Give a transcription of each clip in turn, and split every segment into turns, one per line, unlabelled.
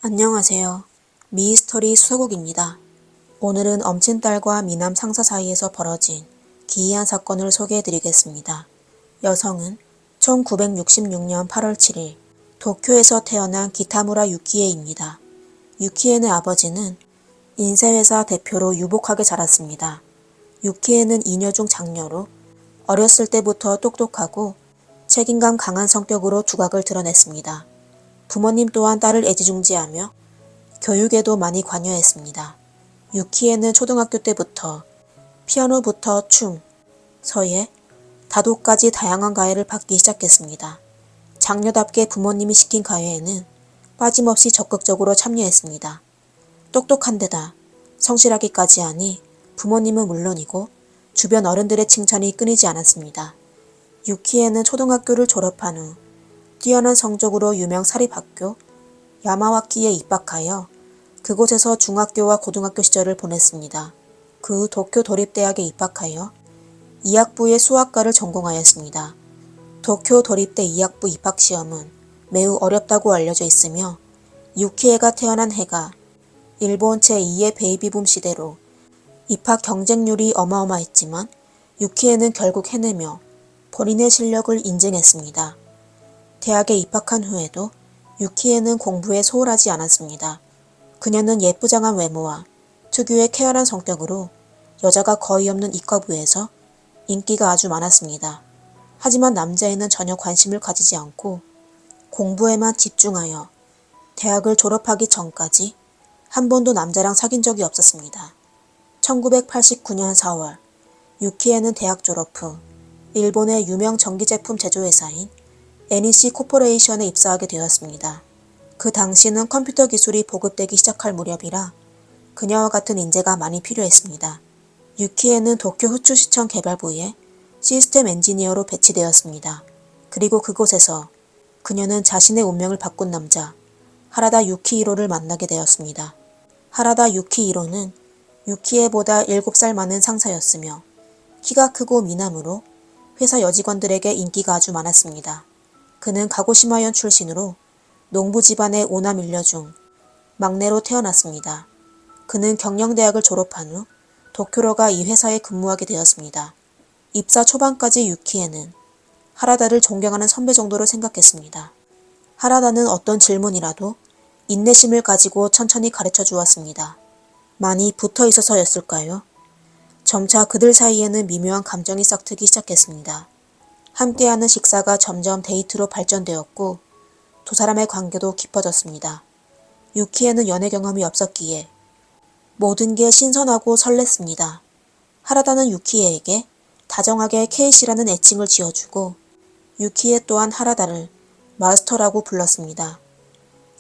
안녕하세요. 미스터리 수사국입니다. 오늘은 엄친딸과 미남 상사 사이에서 벌어진 기이한 사건을 소개해드리겠습니다. 여성은 1966년 8월 7일 도쿄에서 태어난 기타무라 유키에입니다. 유키에의 아버지는 인쇄회사 대표로 유복하게 자랐습니다. 유키에는 이녀 중 장녀로 어렸을 때부터 똑똑하고 책임감 강한 성격으로 두각을 드러냈습니다. 부모님 또한 딸을 애지중지하며 교육에도 많이 관여했습니다. 유키에는 초등학교 때부터 피아노부터 춤, 서예, 다도까지 다양한 가해를 받기 시작했습니다. 장녀답게 부모님이 시킨 가해에는 빠짐없이 적극적으로 참여했습니다. 똑똑한 데다 성실하기까지 하니 부모님은 물론이고 주변 어른들의 칭찬이 끊이지 않았습니다. 유키에는 초등학교를 졸업한 후 뛰어난 성적으로 유명 사립학교 야마와키에 입학하여 그곳에서 중학교와 고등학교 시절을 보냈습니다. 그 후 도쿄 도립대학에 입학하여 이학부의 수학과를 전공하였습니다. 도쿄 도립대 이학부 입학시험은 매우 어렵다고 알려져 있으며 유키에가 태어난 해가 일본 제2의 베이비붐 시대로 입학 경쟁률이 어마어마했지만 유키에는 결국 해내며 본인의 실력을 인증했습니다. 대학에 입학한 후에도 유키에는 공부에 소홀하지 않았습니다. 그녀는 예쁘장한 외모와 특유의 쾌활한 성격으로 여자가 거의 없는 이과부에서 인기가 아주 많았습니다. 하지만 남자에는 전혀 관심을 가지지 않고 공부에만 집중하여 대학을 졸업하기 전까지 한 번도 남자랑 사귄 적이 없었습니다. 1989년 4월 유키에는 대학 졸업 후 일본의 유명 전기제품 제조회사인 NEC 코퍼레이션에 입사하게 되었습니다. 그 당시는 컴퓨터 기술이 보급되기 시작할 무렵이라 그녀와 같은 인재가 많이 필요했습니다. 유키에는 도쿄 후추시청 개발부에 시스템 엔지니어로 배치되었습니다. 그리고 그곳에서 그녀는 자신의 운명을 바꾼 남자 하라다 유키히로를 만나게 되었습니다. 하라다 유키히로는 유키에보다 7살 많은 상사였으며 키가 크고 미남으로 회사 여직원들에게 인기가 아주 많았습니다. 그는 가고시마현 출신으로 농부 집안의 5남 1녀 중 막내로 태어났습니다. 그는 경영대학을 졸업한 후 도쿄로가 이 회사에 근무하게 되었습니다. 입사 초반까지 유키에는 하라다를 존경하는 선배 정도로 생각했습니다. 하라다는 어떤 질문이라도 인내심을 가지고 천천히 가르쳐 주었습니다. 많이 붙어 있어서였을까요? 점차 그들 사이에는 미묘한 감정이 싹트기 시작했습니다. 함께하는 식사가 점점 데이트로 발전되었고 두 사람의 관계도 깊어졌습니다. 유키에는 연애 경험이 없었기에 모든 게 신선하고 설렜습니다. 하라다는 유키에에게 다정하게 케이시라는 애칭을 지어주고 유키에 또한 하라다를 마스터라고 불렀습니다.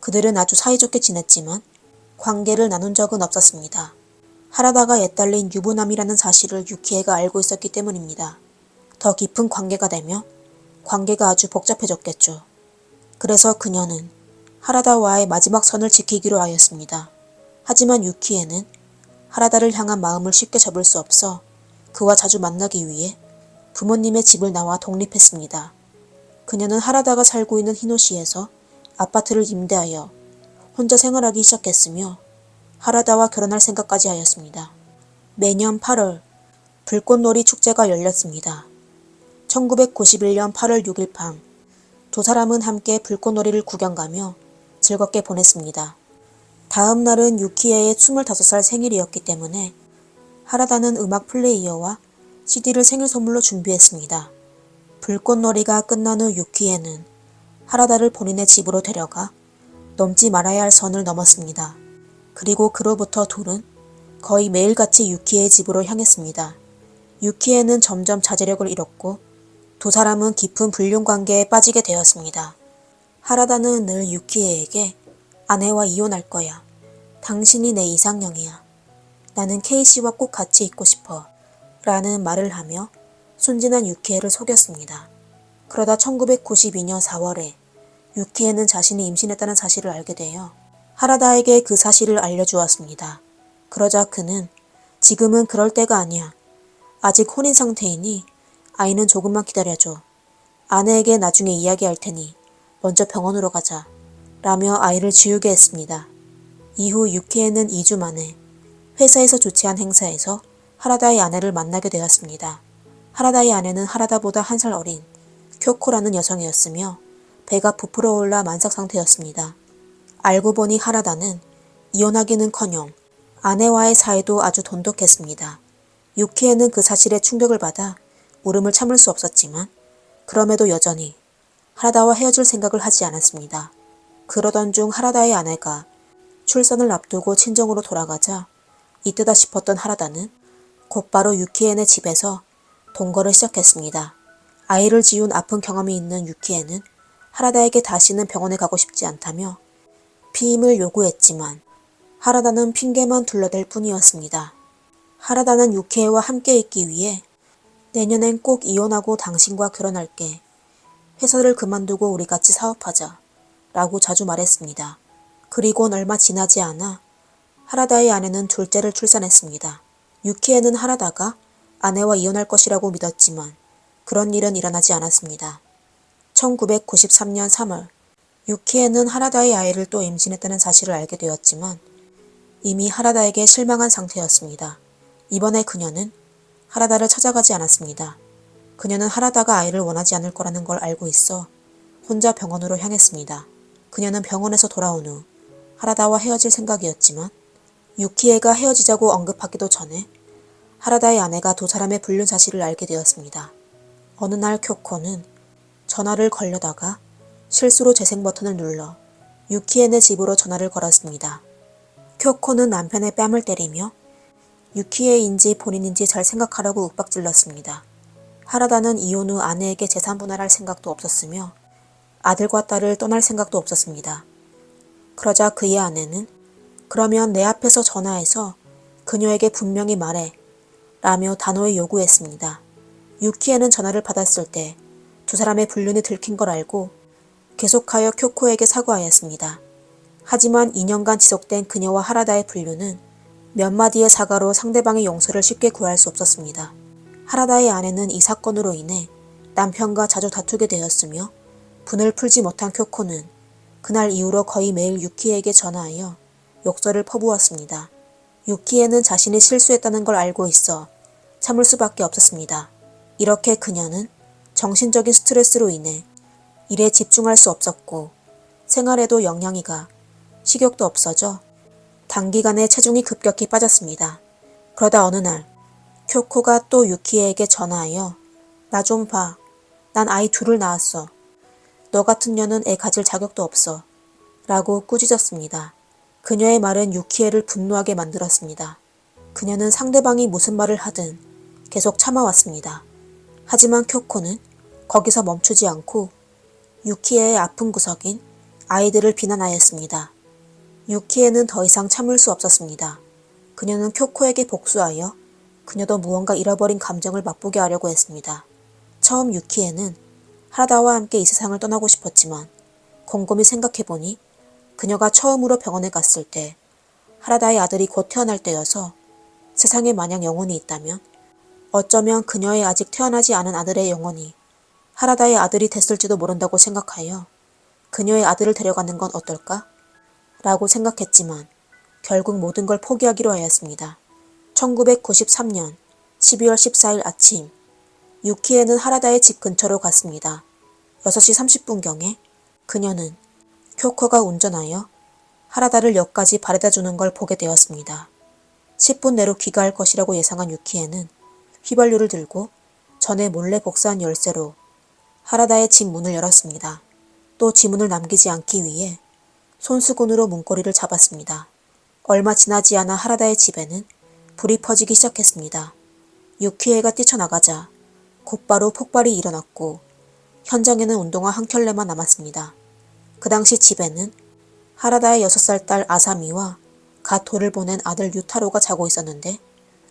그들은 아주 사이좋게 지냈지만 관계를 나눈 적은 없었습니다. 하라다가 애딸린 유부남이라는 사실을 유키에가 알고 있었기 때문입니다. 더 깊은 관계가 되며 관계가 아주 복잡해졌겠죠. 그래서 그녀는 하라다와의 마지막 선을 지키기로 하였습니다. 하지만 유키에는 하라다를 향한 마음을 쉽게 접을 수 없어 그와 자주 만나기 위해 부모님의 집을 나와 독립했습니다. 그녀는 하라다가 살고 있는 히노시에서 아파트를 임대하여 혼자 생활하기 시작했으며 하라다와 결혼할 생각까지 하였습니다. 매년 8월 불꽃놀이 축제가 열렸습니다. 1991년 8월 6일 밤 두 사람은 함께 불꽃놀이를 구경 가며 즐겁게 보냈습니다. 다음 날은 유키에의 25살 생일이었기 때문에 하라다는 음악 플레이어와 CD를 생일 선물로 준비했습니다. 불꽃놀이가 끝난 후 유키에는 하라다를 본인의 집으로 데려가 넘지 말아야 할 선을 넘었습니다. 그리고 그로부터 둘은 거의 매일같이 유키에의 집으로 향했습니다. 유키에는 점점 자제력을 잃었고 두 사람은 깊은 불륜 관계에 빠지게 되었습니다. 하라다는 늘 유키에에게 아내와 이혼할 거야. 당신이 내 이상형이야. 나는 케이시와 꼭 같이 있고 싶어. 라는 말을 하며 순진한 유키에를 속였습니다. 그러다 1992년 4월에 유키에는 자신이 임신했다는 사실을 알게 되어 하라다에게 그 사실을 알려주었습니다. 그러자 그는 지금은 그럴 때가 아니야. 아직 혼인 상태이니 아이는 조금만 기다려줘. 아내에게 나중에 이야기할 테니 먼저 병원으로 가자. 라며 아이를 지우게 했습니다. 이후 유키에는 2주 만에 회사에서 주최한 행사에서 하라다의 아내를 만나게 되었습니다. 하라다의 아내는 하라다보다 1살 어린 쿄코라는 여성이었으며 배가 부풀어 올라 만삭 상태였습니다. 알고 보니 하라다는 이혼하기는커녕 아내와의 사이도 아주 돈독했습니다. 유키에는 그 사실에 충격을 받아 울음을 참을 수 없었지만 그럼에도 여전히 하라다와 헤어질 생각을 하지 않았습니다. 그러던 중 하라다의 아내가 출산을 앞두고 친정으로 돌아가자 이때다 싶었던 하라다는 곧바로 유키엔의 집에서 동거를 시작했습니다. 아이를 지운 아픈 경험이 있는 유키엔은 하라다에게 다시는 병원에 가고 싶지 않다며 피임을 요구했지만 하라다는 핑계만 둘러댈 뿐이었습니다. 하라다는 유키에와 함께 있기 위해 내년엔 꼭 이혼하고 당신과 결혼할게. 회사를 그만두고 우리 같이 사업하자. 라고 자주 말했습니다. 그리곤 얼마 지나지 않아 하라다의 아내는 둘째를 출산했습니다. 유키에는 하라다가 아내와 이혼할 것이라고 믿었지만 그런 일은 일어나지 않았습니다. 1993년 3월 유키에는 하라다의 아이를 또 임신했다는 사실을 알게 되었지만 이미 하라다에게 실망한 상태였습니다. 이번에 그녀는 하라다를 찾아가지 않았습니다. 그녀는 하라다가 아이를 원하지 않을 거라는 걸 알고 있어 혼자 병원으로 향했습니다. 그녀는 병원에서 돌아온 후 하라다와 헤어질 생각이었지만 유키에가 헤어지자고 언급하기도 전에 하라다의 아내가 두 사람의 불륜 사실을 알게 되었습니다. 어느 날 쿄코는 전화를 걸려다가 실수로 재생 버튼을 눌러 유키엔의 집으로 전화를 걸었습니다. 쿄코는 남편의 뺨을 때리며 유키에인지 본인인지 잘 생각하라고 윽박질렀습니다. 하라다는 이혼 후 아내에게 재산 분할할 생각도 없었으며 아들과 딸을 떠날 생각도 없었습니다. 그러자 그의 아내는 그러면 내 앞에서 전화해서 그녀에게 분명히 말해 라며 단호히 요구했습니다. 유키에는 전화를 받았을 때 두 사람의 불륜이 들킨 걸 알고 계속하여 쿄코에게 사과하였습니다. 하지만 2년간 지속된 그녀와 하라다의 불륜은 몇 마디의 사과로 상대방의 용서를 쉽게 구할 수 없었습니다. 하라다의 아내는 이 사건으로 인해 남편과 자주 다투게 되었으며 분을 풀지 못한 쿄코는 그날 이후로 거의 매일 유키에게 전화하여 욕설을 퍼부었습니다. 유키에는 자신이 실수했다는 걸 알고 있어 참을 수밖에 없었습니다. 이렇게 그녀는 정신적인 스트레스로 인해 일에 집중할 수 없었고 생활에도 영향이 가 식욕도 없어져 단기간에 체중이 급격히 빠졌습니다. 그러다 어느 날 쿄코가 또 유키에게 전화하여 나 좀 봐. 난 아이 둘을 낳았어. 너 같은 년은 애 가질 자격도 없어. 라고 꾸짖었습니다. 그녀의 말은 유키에를 분노하게 만들었습니다. 그녀는 상대방이 무슨 말을 하든 계속 참아왔습니다. 하지만 쿄코는 거기서 멈추지 않고 유키에의 아픈 구석인 아이들을 비난하였습니다. 유키에는 더 이상 참을 수 없었습니다. 그녀는 쿄코에게 복수하여 그녀도 무언가 잃어버린 감정을 맛보게 하려고 했습니다. 처음 유키에는 하라다와 함께 이 세상을 떠나고 싶었지만 곰곰이 생각해보니 그녀가 처음으로 병원에 갔을 때 하라다의 아들이 곧 태어날 때여서 세상에 만약 영혼이 있다면 어쩌면 그녀의 아직 태어나지 않은 아들의 영혼이 하라다의 아들이 됐을지도 모른다고 생각하여 그녀의 아들을 데려가는 건 어떨까? 라고 생각했지만 결국 모든 걸 포기하기로 하였습니다. 1993년 12월 14일 아침 유키에는 하라다의 집 근처로 갔습니다. 6시 30분경에 그녀는 쿄코가 운전하여 하라다를 역까지 바래다 주는 걸 보게 되었습니다. 10분 내로 귀가할 것이라고 예상한 유키에는 휘발유를 들고 전에 몰래 복사한 열쇠로 하라다의 집 문을 열었습니다. 또 지문을 남기지 않기 위해 손수건으로 문고리를 잡았습니다. 얼마 지나지 않아 하라다의 집에는 불이 퍼지기 시작했습니다. 유키에가 뛰쳐나가자 곧바로 폭발이 일어났고 현장에는 운동화 한 켤레만 남았습니다. 그 당시 집에는 하라다의 6살 딸 아사미와 갓 돌을 보낸 아들 유타로가 자고 있었는데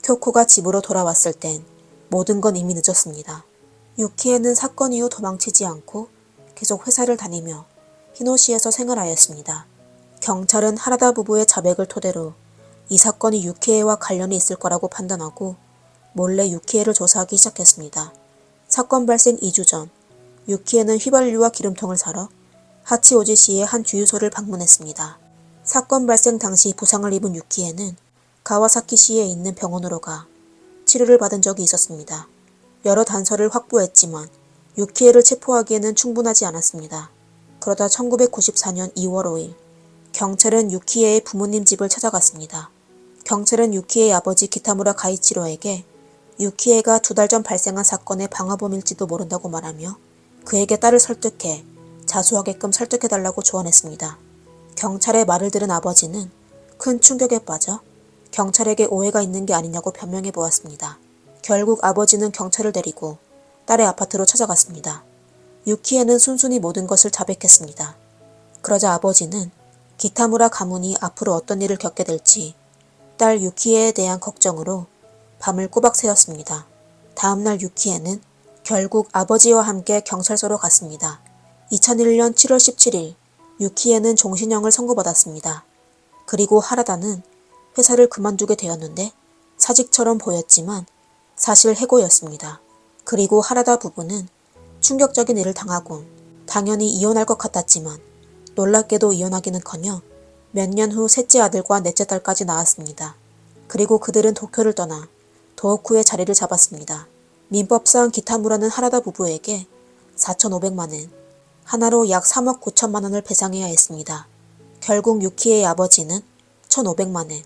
쿄코가 집으로 돌아왔을 땐 모든 건 이미 늦었습니다. 유키에는 사건 이후 도망치지 않고 계속 회사를 다니며 히노시에서 생활하였습니다. 경찰은 하라다 부부의 자백을 토대로 이 사건이 유키에와 관련이 있을 거라고 판단하고 몰래 유키에를 조사하기 시작했습니다. 사건 발생 2주 전 유키에는 휘발유와 기름통을 사러 하치오지시의 한 주유소를 방문했습니다. 사건 발생 당시 부상을 입은 유키에는 가와사키시에 있는 병원으로 가 치료를 받은 적이 있었습니다. 여러 단서를 확보했지만 유키에를 체포하기에는 충분하지 않았습니다. 그러다 1994년 2월 5일 경찰은 유키에의 부모님 집을 찾아갔습니다. 경찰은 유키에의 아버지 기타무라 가이치로에게 유키에가 2달 전 발생한 사건의 방화범일지도 모른다고 말하며 그에게 딸을 설득해 자수하게끔 설득해달라고 조언했습니다. 경찰의 말을 들은 아버지는 큰 충격에 빠져 경찰에게 오해가 있는 게 아니냐고 변명해 보았습니다. 결국 아버지는 경찰을 데리고 딸의 아파트로 찾아갔습니다. 유키에는 순순히 모든 것을 자백했습니다. 그러자 아버지는 기타무라 가문이 앞으로 어떤 일을 겪게 될지 딸 유키에에 대한 걱정으로 밤을 꼬박 새웠습니다. 다음날 유키에는 결국 아버지와 함께 경찰서로 갔습니다. 2001년 7월 17일 유키에는 종신형을 선고받았습니다. 그리고 하라다는 회사를 그만두게 되었는데 사직처럼 보였지만 사실 해고였습니다. 그리고 하라다 부부는 충격적인 일을 당하곤 당연히 이혼할 것 같았지만 놀랍게도 이혼하기는커녕 몇 년 후 셋째 아들과 넷째 딸까지 낳았습니다. 그리고 그들은 도쿄를 떠나 도호쿠의 자리를 잡았습니다. 민법상 기타무라는 하라다 부부에게 4,500만 엔, 하나로 약 3억 9천만 원을 배상해야 했습니다. 결국 유키의 아버지는 1,500만 엔,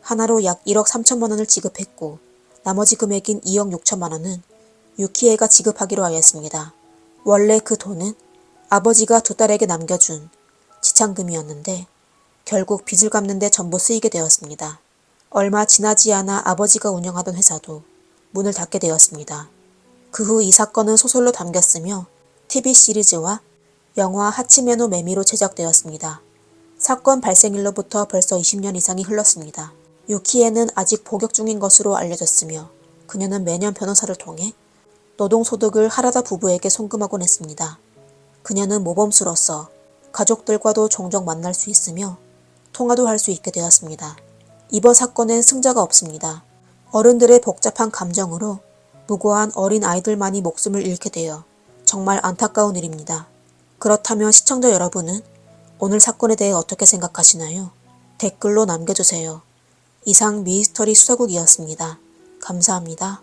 하나로 약 1억 3천만 원을 지급했고 나머지 금액인 2억 6천만 원은 유키에가 지급하기로 하였습니다. 원래 그 돈은 아버지가 두 딸에게 남겨준 지참금이었는데 결국 빚을 갚는 데 전부 쓰이게 되었습니다. 얼마 지나지 않아 아버지가 운영하던 회사도 문을 닫게 되었습니다. 그 후 이 사건은 소설로 담겼으며 TV 시리즈와 영화 하치메노 메미로 제작되었습니다. 사건 발생일로부터 벌써 20년 이상이 흘렀습니다. 유키에는 아직 복역 중인 것으로 알려졌으며 그녀는 매년 변호사를 통해 노동소득을 하라다 부부에게 송금하곤 했습니다. 그녀는 모범수로서 가족들과도 종종 만날 수 있으며 통화도 할 수 있게 되었습니다. 이번 사건엔 승자가 없습니다. 어른들의 복잡한 감정으로 무고한 어린 아이들만이 목숨을 잃게 되어 정말 안타까운 일입니다. 그렇다면 시청자 여러분은 오늘 사건에 대해 어떻게 생각하시나요? 댓글로 남겨주세요. 이상 미스터리 수사국이었습니다. 감사합니다.